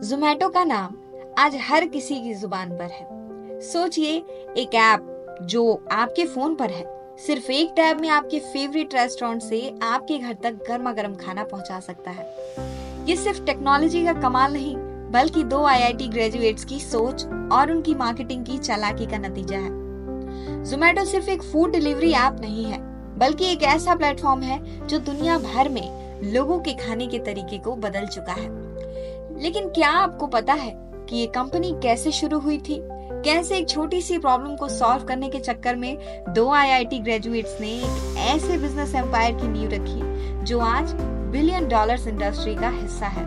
जोमैटो का नाम आज हर किसी की जुबान पर है। सोचिए, एक ऐप जो आपके फोन पर है, सिर्फ एक टैब में आपके फेवरेट रेस्टोरेंट से आपके घर तक गर्मा गर्म खाना पहुंचा सकता है। ये सिर्फ टेक्नोलॉजी का कमाल नहीं, बल्कि दो आईआईटी ग्रेजुएट्स की सोच और उनकी मार्केटिंग की चालाकी का नतीजा है। जोमैटो सिर्फ एक फूड डिलीवरी ऐप नहीं है, बल्कि एक ऐसा प्लेटफॉर्म है जो दुनिया भर में लोगों के खाने के तरीके को बदल चुका है। लेकिन क्या आपको पता है कि ये कंपनी कैसे शुरू हुई थी? कैसे एक छोटी सी प्रॉब्लम को सॉल्व करने के चक्कर में दो आईआईटी ग्रेजुएट्स ने एक ऐसे बिजनेस एम्पायर की नींव रखी जो आज बिलियन डॉलर्स इंडस्ट्री का हिस्सा है।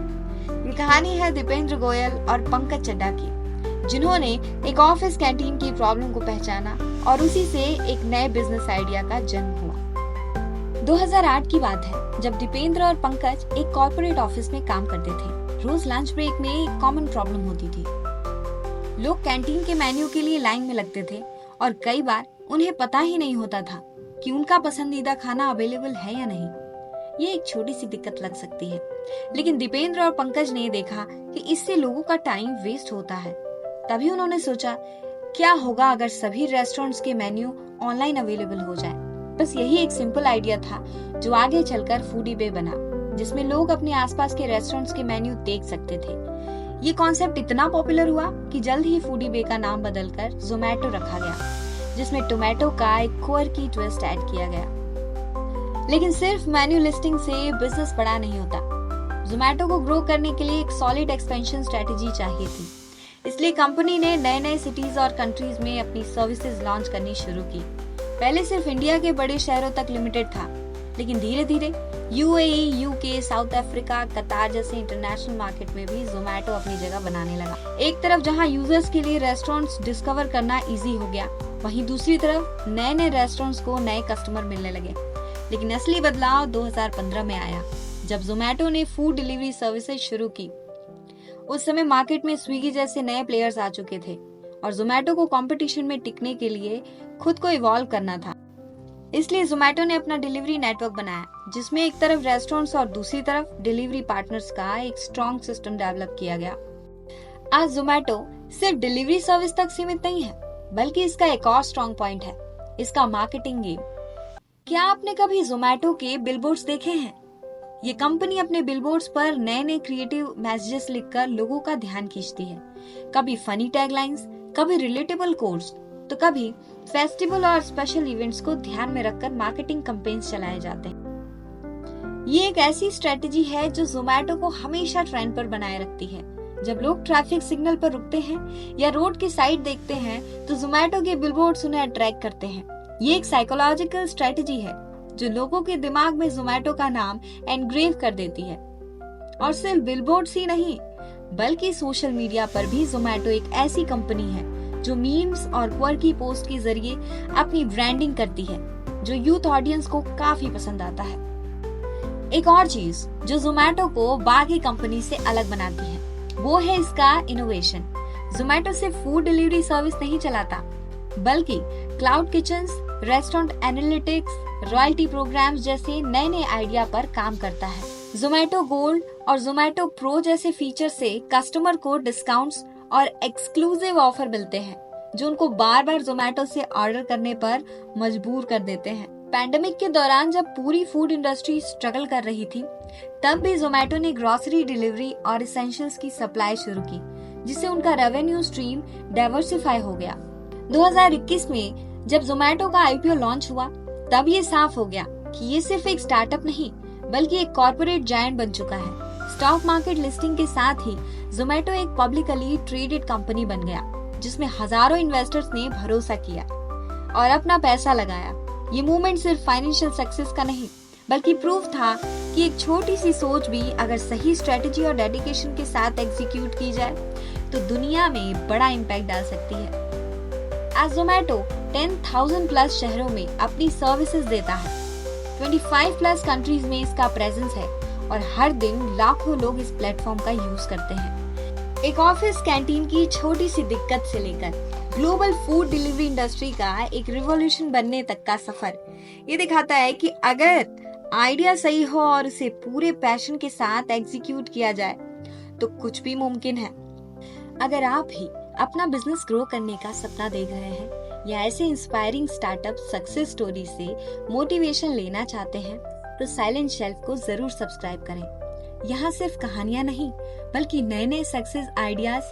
ये कहानी है दीपेंद्र गोयल और पंकज चड्ढा की, जिन्होंने एक ऑफिस कैंटीन की प्रॉब्लम को पहचाना और उसी से एक नए बिजनेस आइडिया का जन्म हुआ। 2008 की बात है, जब दीपेंद्र और पंकज एक कॉर्पोरेट ऑफिस में काम करते थे। रोज लंच ब्रेक में एक कॉमन प्रॉब्लम होती थी। लोग कैंटीन के मेन्यू के लिए लाइन में लगते थे और कई बार उन्हें पता ही नहीं होता था कि उनका पसंदीदा खाना अवेलेबल है या नहीं। ये एक छोटी सी दिक्कत लग सकती है, लेकिन दीपेंद्र और पंकज ने देखा कि इससे लोगों का टाइम वेस्ट होता है। तभी उन्होंने सोचा, क्या होगा अगर सभी रेस्टोरेंट्स के मेन्यू ऑनलाइन अवेलेबल हो जाए। बस यही एक सिंपल आइडिया था जो आगे चलकर फूडीबे बना, जिसमें लोग अपने आसपास के रेस्टोरेंट्स के मेन्यू देख सकते थे। ये कॉन्सेप्ट इतना पॉपुलर हुआ कि जल्द ही फूडीबे का नाम बदलकर जोमैटो रखा गया, जिसमें टोमेटो का एक क्वर्की ट्विस्ट ऐड किया गया। लेकिन सिर्फ मेन्यू लिस्टिंग से बिजनेस बड़ा नहीं होता। जोमैटो को ग्रो करने के लिए एक सॉलिड एक्सपेंशन स्ट्रेटेजी चाहिए थी। इसलिए कंपनी ने नए नए सिटीज और कंट्रीज में अपनी सर्विसेज लॉन्च करनी शुरू की। पहले सिर्फ इंडिया के बड़े शहरों तक लिमिटेड था, लेकिन धीरे धीरे यूएई, यूके, साउथ अफ्रीका, कतार जैसे इंटरनेशनल मार्केट में भी जोमैटो अपनी जगह बनाने लगा। एक तरफ जहां यूजर्स के लिए रेस्टोरेंट्स डिस्कवर करना इजी हो गया, वहीं दूसरी तरफ नए नए रेस्टोरेंट्स को नए कस्टमर मिलने लगे। लेकिन असली बदलाव 2015 में आया, जब जोमैटो ने फूड डिलीवरी सर्विसेज शुरू की। उस समय मार्केट में स्विगी जैसे नए प्लेयर्स आ चुके थे और जोमैटो को कंपटीशन में टिकने के लिए खुद को इवॉल्व करना था। इसलिए जोमैटो ने अपना डिलीवरी नेटवर्क बनाया, जिसमें एक तरफ रेस्टोरेंट्स और दूसरी तरफ डिलीवरी पार्टनर्स का एक स्ट्रॉन्ग सिस्टम डेवलप किया गया। आज जोमैटो सिर्फ डिलीवरी सर्विस तक सीमित नहीं है, बल्कि इसका एक और स्ट्रॉन्ग पॉइंट है, इसका मार्केटिंग गेम। क्या आपने कभी जोमैटो के बिलबोर्ड्स देखे हैं? ये कंपनी अपने बिलबोर्ड्स पर नए नए क्रिएटिव मैसेजेस लिखकर लोगों का ध्यान खींचती है। कभी फनी टैगलाइंस, कभी रिलेटेबल कोड्स, तो कभी फेस्टिवल और स्पेशल इवेंट्स को ध्यान में रखकर मार्केटिंग कैंपेन्स चलाए जाते हैं। ये एक ऐसी स्ट्रेटेजी है जो जोमैटो को हमेशा ट्रेंड पर बनाए रखती है। जब लोग ट्रैफिक सिग्नल पर रुकते हैं या रोड की साइड देखते हैं, तो जोमैटो के बिलबोर्ड्स उन्हें अट्रैक्ट करते हैं। ये एक साइकोलॉजिकल स्ट्रेटेजी है जो लोगों के दिमाग में जोमैटो का नाम एनग्रेव कर देती है। और सिर्फ बिलबोर्ड्स ही नहीं, बल्कि सोशल मीडिया पर भी जोमैटो एक ऐसी कंपनी है जो मीम्स और क्वर्की पोस्ट के जरिए अपनी ब्रांडिंग करती है, जो यूथ ऑडियंस को काफी पसंद आता है। एक और चीज जो जोमैटो को बाकी कंपनी से अलग बनाती है, वो है इसका इनोवेशन। जोमैटो सिर्फ फूड डिलीवरी सर्विस नहीं चलाता, बल्कि cloud kitchens, restaurant analytics, royalty programmes जैसे नए नए आइडिया पर काम करता है। जोमैटो गोल्ड और जोमैटो प्रो जैसे फीचर से कस्टमर को डिस्काउंट्स और एक्सक्लूसिव ऑफर मिलते हैं, जो उनको बार बार जोमैटो से ऑर्डर करने पर मजबूर कर देते हैं। पैंडेमिक के दौरान जब पूरी फूड इंडस्ट्री स्ट्रगल कर रही थी, तब भी जोमैटो ने ग्रोसरी डिलीवरी और एसेंशियल्स की सप्लाई शुरू की, जिससे उनका रेवेन्यू स्ट्रीम डाइवर्सिफाई हो गया। 2021 में जब जोमैटो का आईपीओ लॉन्च हुआ, तब ये साफ हो गया कि ये सिर्फ एक स्टार्टअप नहीं, बल्कि एक कॉर्पोरेट जायंट बन चुका है। स्टॉक मार्केट लिस्टिंग के साथ ही जोमैटो एक पब्लिकली ट्रेडेड कंपनी बन गया, जिसमें हजारों इन्वेस्टर्स ने भरोसा किया और अपना पैसा लगाया। ये मूवमेंट सिर्फ फाइनेंशियल सक्सेस का नहीं, बल्कि प्रूफ था कि एक छोटी सी सोच भी अगर सही स्ट्रेटेजी और डेडिकेशन के साथ एग्जीक्यूट की जाए, तो दुनिया में बड़ा इम्पैक्ट डाल सकती है। आज जोमैटो 10,000 प्लस शहरों में अपनी सर्विसेज देता है। 25 प्लस कंट्रीज में इसका प्रेजेंस है और हर दिन लाखों लोग इस प्लेटफॉर्म का यूज करते हैं। एक ऑफिस कैंटीन की छोटी सी दिक्कत से लेकर ग्लोबल फूड डिलीवरी इंडस्ट्री का एक रिवॉल्यूशन बनने तक का सफर ये दिखाता है कि अगर आइडिया सही हो और उसे पूरे पैशन के साथ एग्जीक्यूट किया जाए तो कुछ भी मुमकिन है। अगर आप भी अपना बिजनेस ग्रो करने का सपना देख रहे हैं या ऐसे इंस्पायरिंग स्टार्टअप सक्सेस स्टोरी से मोटिवेशन लेना चाहते हैं तो साइलेंट शेल्फ को जरूर सब्सक्राइब करें। यहाँ सिर्फ कहानियां नहीं बल्कि नए नए सक्सेस आइडियाज,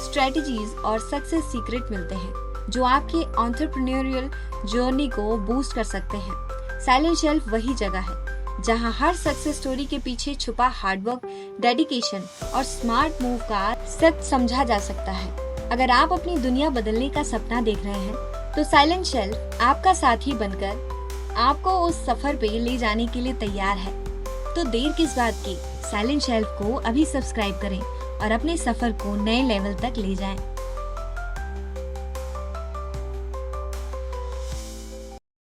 स्ट्रेटजीज और सक्सेस सीक्रेट मिलते हैं जो आपके एंटरप्रेन्योरियल जर्नी को बूस्ट कर सकते हैं। साइलेंट शेल्फ वही जगह है जहां हर सक्सेस स्टोरी के पीछे छुपा हार्डवर्क, डेडिकेशन और स्मार्ट मूव का सच समझा जा सकता है। अगर आप अपनी दुनिया बदलने का सपना देख रहे हैं तो साइलेंट शेल्फ आपका साथी बनकर आपको उस सफर पे ले जाने के लिए तैयार है। तो देर किस बात की, साइलेंट शेल्फ को अभी सब्सक्राइब करें और अपने सफर को नए लेवल तक ले जाएं।